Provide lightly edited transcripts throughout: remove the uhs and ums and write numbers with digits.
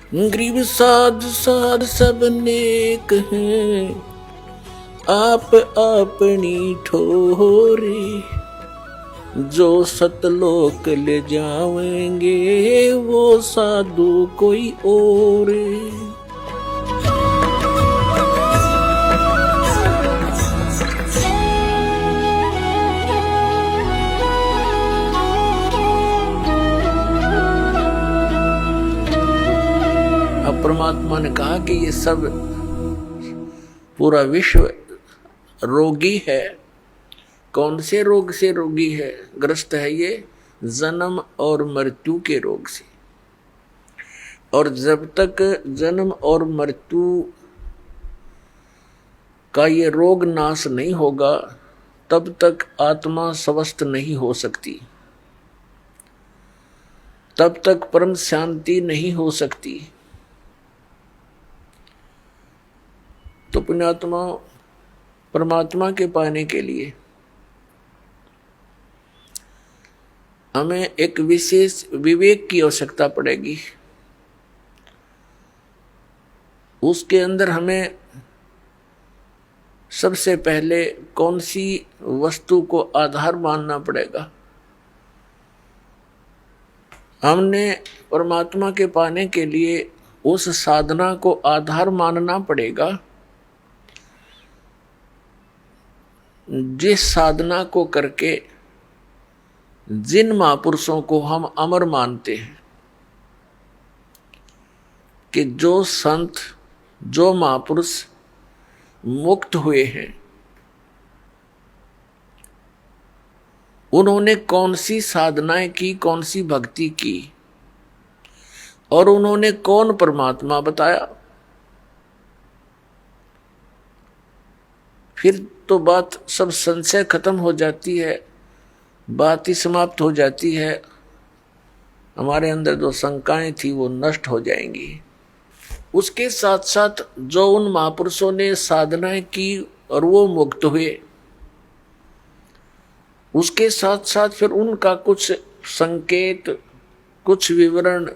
गरीब साध साध सब नेक हैं, आप अपनी ठोरे। जो सतलोक ले जावेंगे वो साधु कोई और। अब परमात्मा ने कहा कि ये सब पूरा विश्व रोगी है। कौन से रोग से रोगी है, ग्रस्त है? ये जन्म और मृत्यु के रोग से। और जब तक जन्म और मृत्यु का ये रोग नाश नहीं होगा तब तक आत्मा स्वस्थ नहीं हो सकती, तब तक परम शांति नहीं हो सकती। तो पुण्यात्मा परमात्मा के पाने के लिए हमें एक विशेष विवेक की आवश्यकता पड़ेगी। उसके अंदर हमें सबसे पहले कौन सी वस्तु को आधार मानना पड़ेगा? हमने परमात्मा के पाने के लिए उस साधना को आधार मानना पड़ेगा जिस साधना को करके जिन महापुरुषों को हम अमर मानते हैं, कि जो संत जो महापुरुष मुक्त हुए हैं उन्होंने कौन सी साधनाएं की, कौन सी भक्ति की, और उन्होंने कौन परमात्मा बताया। फिर तो बात सब संशय खत्म हो जाती है, बात ही समाप्त हो जाती है। हमारे अंदर जो शंकाएं थी वो नष्ट हो जाएंगी। उसके साथ साथ जो उन महापुरुषों ने साधनाएं की और वो मुक्त हुए, उसके साथ साथ फिर उनका कुछ संकेत, कुछ विवरण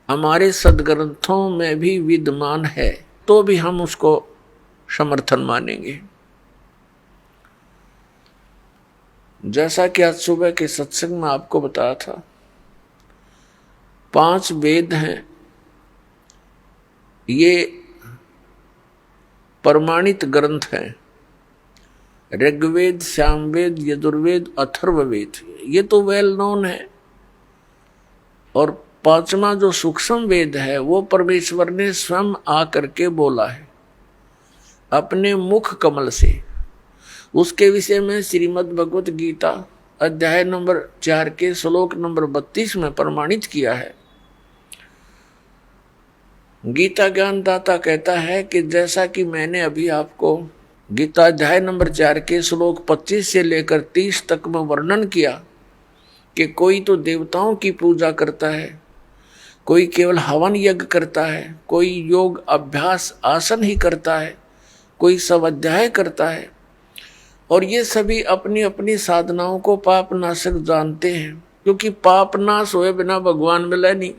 हमारे सदग्रंथों में भी विद्यमान है, तो भी हम उसको समर्थन मानेंगे। जैसा कि आज सुबह के सत्संग में आपको बताया था, 5 वेद हैं, ये प्रमाणित ग्रंथ हैं। ऋग्वेद, सामवेद, यजुर्वेद, अथर्ववेद, ये तो वेल नोन है। और 5वां जो सूक्ष्म वेद है वो परमेश्वर ने स्वयं आकर के बोला है अपने मुख कमल से। उसके विषय में श्रीमद् भगवत गीता अध्याय नंबर 4 के श्लोक नंबर 32 में प्रमाणित किया है। गीता ज्ञानदाता कहता है कि जैसा कि मैंने अभी आपको गीता अध्याय नंबर 4 के श्लोक 25 से लेकर 30 तक में वर्णन किया कि कोई तो देवताओं की पूजा करता है, कोई केवल हवन यज्ञ करता है, कोई योग अभ्यास आसन ही करता है, कोई स्वाध्याय करता है, और ये सभी अपनी अपनी साधनाओं को पाप नाशक जानते हैं, क्योंकि पाप नाश हुए बिना भगवान मिले नहीं।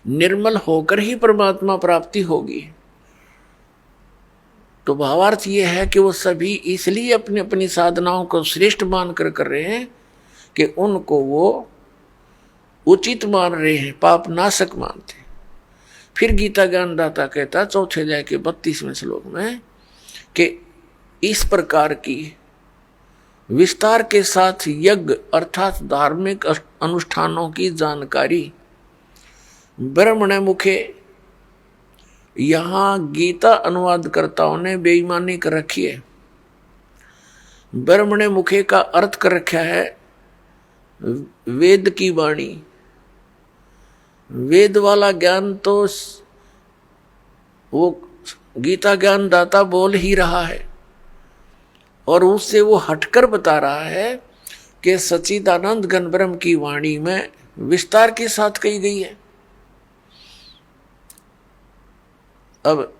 निर्मल होकर ही परमात्मा प्राप्ति होगी। तो भावार्थ ये है कि वो सभी इसलिए अपनी अपनी साधनाओं को श्रेष्ठ मानकर कर रहे हैं कि उनको वो उचित मान रहे हैं, पाप नाशक मानते हैं। फिर गीता ज्ञानदाता कहता 4th अध्याय के 32वें श्लोक में कि इस प्रकार की विस्तार के साथ यज्ञ अर्थात धार्मिक अनुष्ठानों की जानकारी ब्रह्मण मुखे, यहां गीता अनुवादकर्ताओं ने बेईमानी कर रखी है। ब्रह्मण मुखे का अर्थ कर रखा है वेद की वाणी। वेद वाला ज्ञान तो वो गीता ज्ञान दाता बोल ही रहा है, और उससे वो हटकर बता रहा है कि सच्चिदानंद घन ब्रह्म की वाणी में विस्तार के साथ कही गई है। अब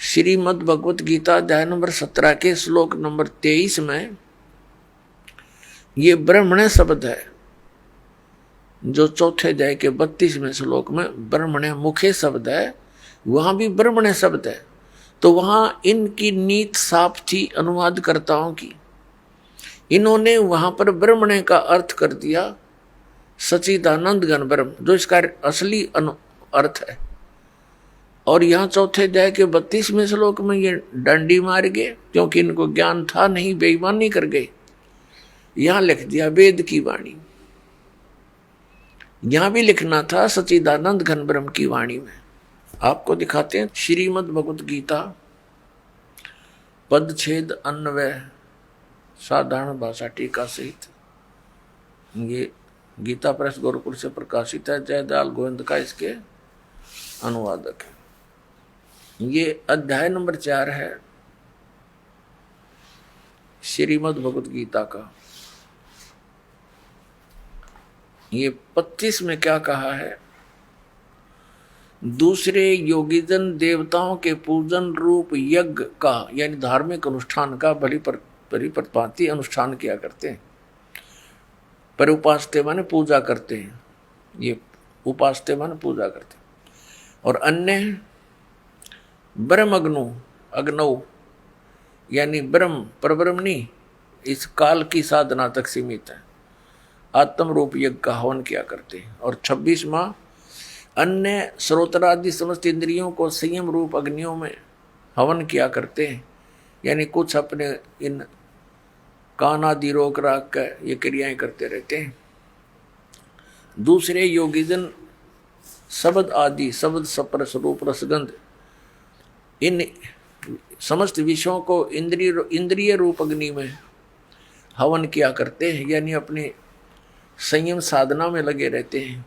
श्रीमद् भगवत गीता अध्याय नंबर 17 के श्लोक नंबर 23 में ये ब्रह्मण शब्द है। जो चौथे अध्याय के 32वें श्लोक में ब्रह्मण्य मुखे शब्द है, वहां भी ब्रह्मण्य शब्द है। तो वहां इनकी नीत साफ थी अनुवादकर्ताओं की। इन्होंने वहां पर ब्रह्मण्य का अर्थ कर दिया सच्चिदानंद घन ब्रह्म, जो इसका असली अर्थ है। और यहाँ चौथे अध्याय के 32वें श्लोक में ये डंडी मार गए, क्योंकि इनको ज्ञान था नहीं, बेईमानी कर गए। यहां लिख दिया वेद की वाणी, यहां भी लिखना था सच्चिदानंद घन ब्रह्म की वाणी में। आपको दिखाते हैं श्रीमद् भगवत गीता पदछेद अन्वय साधारण भाषा टीका सहित। ये गीता प्रेस गोरखपुर से प्रकाशित है, जयदयाल गोविंद का इसके अनुवादक है। ये अध्याय नंबर 4 है श्रीमद् भगवत गीता का। ये 25 में क्या कहा है? दूसरे योगीजन देवताओं के पूजन रूप यज्ञ का यानी धार्मिक अनुष्ठान का परिप्रतिपाती अनुष्ठान किया करते हैं। पर उपासते माने पूजा करते हैं, ये उपासते माने पूजा करते हैं। और अन्य ब्रह्म अग्नौ यानी ब्रह्म परब्रह्म नहीं, इस काल की साधना तक सीमित है, आत्म रूप यज्ञ का हवन किया करते हैं। और 26वां अन्य श्रोत्रादि समस्त इंद्रियों को संयम रूप अग्नियों में हवन किया करते हैं, यानी कुछ अपने इन कान आदि रोक राख कर ये क्रियाएं करते रहते हैं। दूसरे योगीजन शब्द आदि शब्द स्पर्श रूप रसगंध इन समस्त विषयों को इंद्रिय रूप अग्नि में हवन किया करते हैं, यानी अपने संयम साधना में लगे रहते हैं।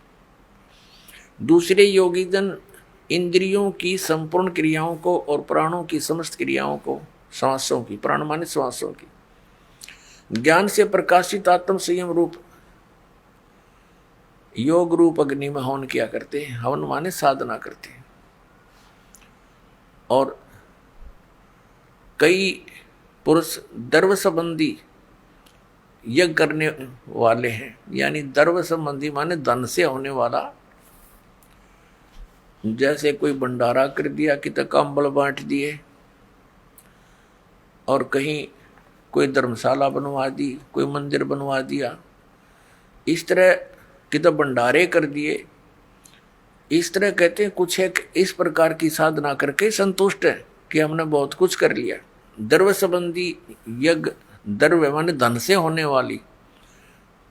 दूसरे योगीजन इंद्रियों की संपूर्ण क्रियाओं को और प्राणों की समस्त क्रियाओं को, श्वासों की, प्राण माने श्वासों की, ज्ञान से प्रकाशित आत्म संयम रूप योग रूप अग्नि में हवन किया करते हैं। हवन माने साधना करते हैं। और कई पुरुष द्रव्य संबंधी यज्ञ करने वाले हैं, यानी द्रव्य संबंधी माने धन से होने वाला। जैसे कोई भंडारा कर दिया, कितने कंबल बांट दिए, और कहीं कोई धर्मशाला बनवा दी, कोई मंदिर बनवा दिया, इस तरह कितने भंडारे कर दिए। इस तरह कहते हैं कुछ एक इस प्रकार की साधना करके संतुष्ट है कि हमने बहुत कुछ कर लिया। द्रव्य संबंधी यज्ञ, द्रव्य माने धन से होने वाली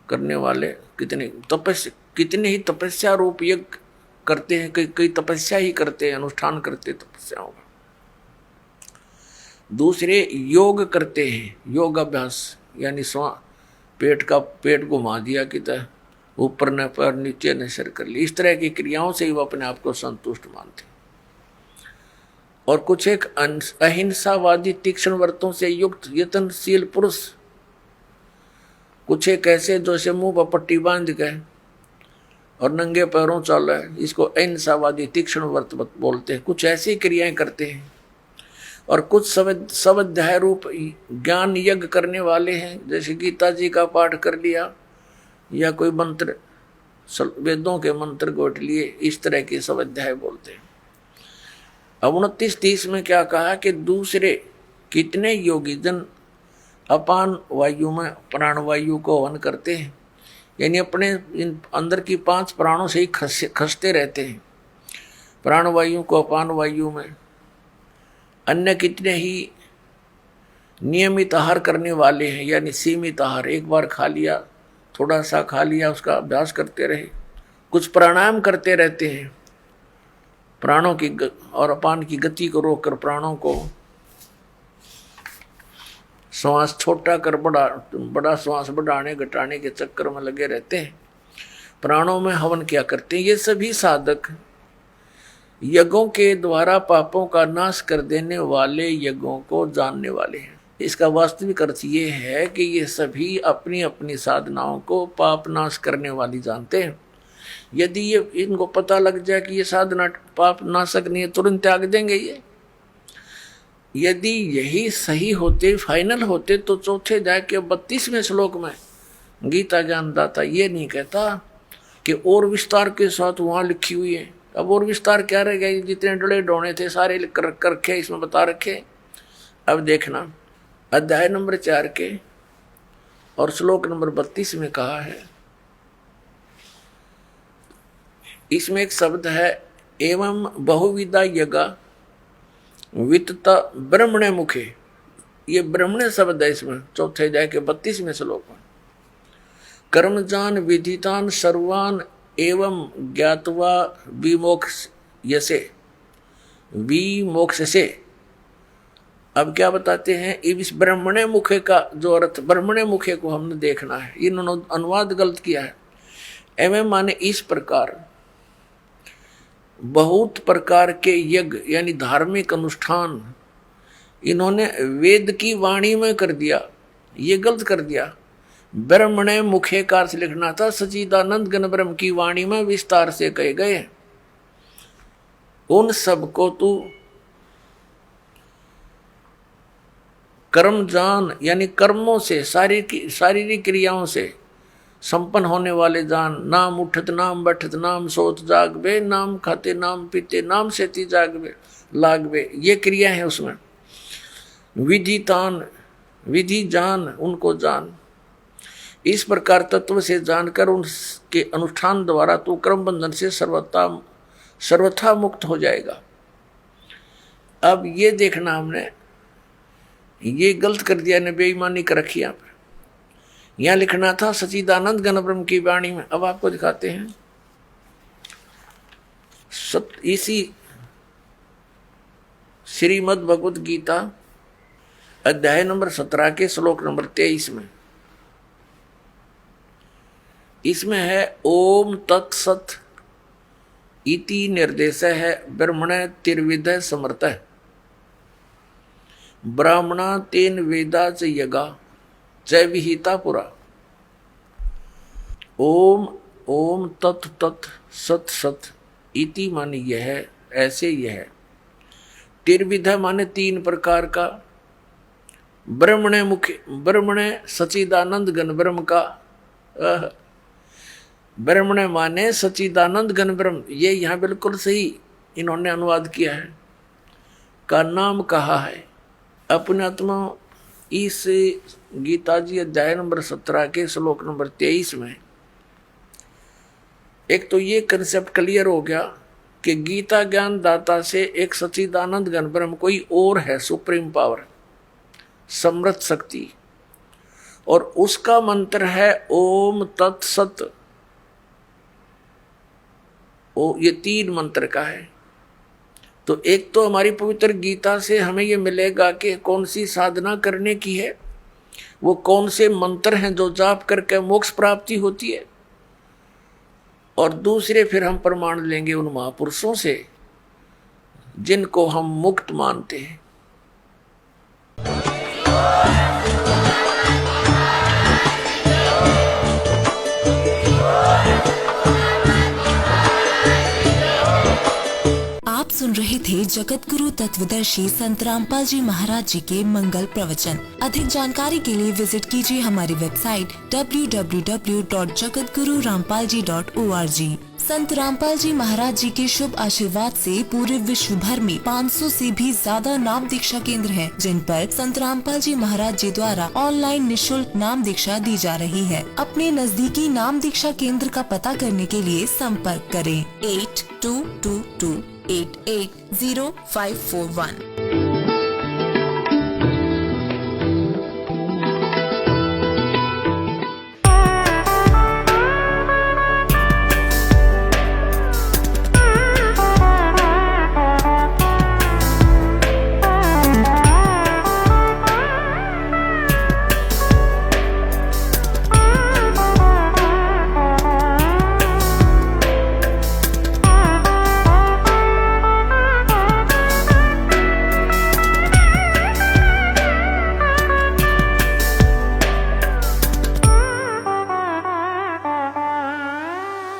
करने वाले कितने ही तपस्या रूप यज्ञ करते हैं, कई तपस्या ही करते हैं, अनुष्ठान करते तपस्याओं का। दूसरे योग करते हैं, योग अभ्यास यानी पेट घुमा दिया कि ऊपर न पर नीचे न सिर कर ली, इस तरह की क्रियाओं से ही वो अपने आप को संतुष्ट मानते हैं। और कुछ एक अहिंसावादी तीक्ष्ण व्रतों से युक्त यत्नशील पुरुष, कुछ एक ऐसे जैसे मुंह पर पट्टी बांध गए और नंगे पैरों चल रहे, इसको अहिंसावादी तीक्ष्ण व्रत बोलते हैं। कुछ ऐसी क्रियाएं करते हैं। और कुछ स्वाध्याय रूप ज्ञान यज्ञ करने वाले हैं, जैसे गीता जी का पाठ कर लिया या कोई मंत्र, वेदों के मंत्र गोट लिए, इस तरह के स्वाध्याय बोलते हैं। अब 29-30 में क्या कहा कि दूसरे कितने योगीजन अपान वायु में प्राण वायु को हवन करते हैं, यानी अपने इन अंदर की 5 प्राणों से ही खसते रहते हैं, प्राण वायु को अपान वायु में। अन्य कितने ही नियमित आहार करने वाले हैं, यानी सीमित आहार, एक बार खा लिया, थोड़ा सा खा लिया, उसका अभ्यास करते रहे। कुछ प्राणायाम करते रहते हैं, प्राणों की और अपान की गति को रोककर प्राणों को श्वास छोटा कर बड़ा श्वास बढ़ाने घटाने के चक्कर में लगे रहते हैं, प्राणों में हवन किया करते हैं। ये सभी साधक यज्ञों के द्वारा पापों का नाश कर देने वाले यज्ञों को जानने वाले हैं। इसका वास्तविक अर्थ ये है कि ये सभी अपनी अपनी साधनाओं को पाप नाश करने वाली जानते हैं। यदि ये इनको पता लग जाए कि ये साधना पाप नाशक नहीं है, तुरंत त्याग देंगे ये। यदि यही सही होते, फाइनल होते, तो चौथे अध्याय के 32वें श्लोक में गीता ज्ञानदाता ये नहीं कहता कि और विस्तार के साथ वहां लिखी हुई है। अब और विस्तार क्या रह गया, जितने डले डोने थे सारे लिख कर रखे, इसमें बता रखे। अब देखना अध्याय नंबर 4 के और श्लोक नंबर 32 में कहा है, इसमें एक शब्द है एवं बहुविधा यज्ञ वित्त ब्रह्मणे मुखे। ये ब्रह्मणे शब्द है इसमें, चौथे अध्याय के 32वें श्लोक में। कर्मजान विधितान सर्वान एवं ज्ञातवा विमोक्ष यसे विमोक्ष से। अब क्या बताते हैं, इस ब्रह्मणे मुखे का जो अर्थ, ब्रह्मणे मुखे को हमने देखना है, इन्होंने अनुवाद गलत किया है। एवं माने इस प्रकार, बहुत प्रकार के यज्ञ यानी धार्मिक अनुष्ठान इन्होंने वेद की वाणी में कर दिया, ये गलत कर दिया। ब्रह्मणे मुखे का अर्थ लिखना था सच्चिदानंद घन ब्रह्म की वाणी में विस्तार से कहे गए। उन सबको तू कर्म जान यानी कर्मों से, शारीरिक क्रियाओं से संपन्न होने वाले जान। नाम उठत नाम बैठत नाम सोत जागबे, नाम खाते नाम पीते नाम सेती जागबे लागबे, ये क्रिया है उसमें। विधि तान, विधि जान, उनको जान। इस प्रकार तत्व से जानकर उनके अनुष्ठान द्वारा तू कर्म बंधन से सर्वथा मुक्त हो जाएगा। अब ये देखना, हमने ये गलत कर दिया, ने बेईमानी कर रखी यहाँ पर। यहाँ लिखना था सच्चिदानंद घन ब्रह्म की वाणी में। अब आपको दिखाते हैं इसी श्रीमद् भगवद गीता अध्याय नंबर 17 के श्लोक नंबर 23 में। इसमें है ओम तत्सत इति निर्देश है ब्रह्मण तिर्विद समर्थ ब्राह्मणा तेन वेदा च यगा च विहिता पुरा। ओम ओम तत् तत् सत सत इति माने यह, ऐसे यह। तिर्विध माने 3 प्रकार का। ब्रह्मणे मुख्य, ब्रह्मणे सच्चिदानंद घन ब्रह्म का। ब्रह्मणे माने सच्चिदानंद घन ब्रह्म, ये यहाँ बिल्कुल सही इन्होंने अनुवाद किया है, का नाम कहा है। अपने आत्मा इस गीता जी अध्याय नंबर 17 के श्लोक नंबर 23 में एक तो ये कंसेप्ट क्लियर हो गया कि गीता ज्ञान दाता से एक सच्चिदानंद घन ब्रह्म कोई और है, सुप्रीम पावर, समृद्ध शक्ति, और उसका मंत्र है ओम तत्सत। ये 3 मंत्र का है। तो एक तो हमारी पवित्र गीता से हमें ये मिलेगा कि कौन सी साधना करने की है, वो कौन से मंत्र हैं जो जाप करके मोक्ष प्राप्ति होती है, और दूसरे फिर हम प्रमाण लेंगे उन महापुरुषों से जिनको हम मुक्त मानते हैं। आप सुन रहे थे जगत गुरु तत्वदर्शी संत रामपाल जी महाराज जी के मंगल प्रवचन। अधिक जानकारी के लिए विजिट कीजिए हमारी वेबसाइट www.jagatgururampalji.org। संत रामपाल जी महाराज जी के शुभ आशीर्वाद से पूरे विश्व भर में 500 से भी ज्यादा नाम दीक्षा केंद्र हैं, जिन पर संत रामपाल जी महाराज जी द्वारा ऑनलाइन निःशुल्क नाम दीक्षा दी जा रही है। अपने नजदीकी नाम दीक्षा केंद्र का पता करने के लिए संपर्क करें 8222880541।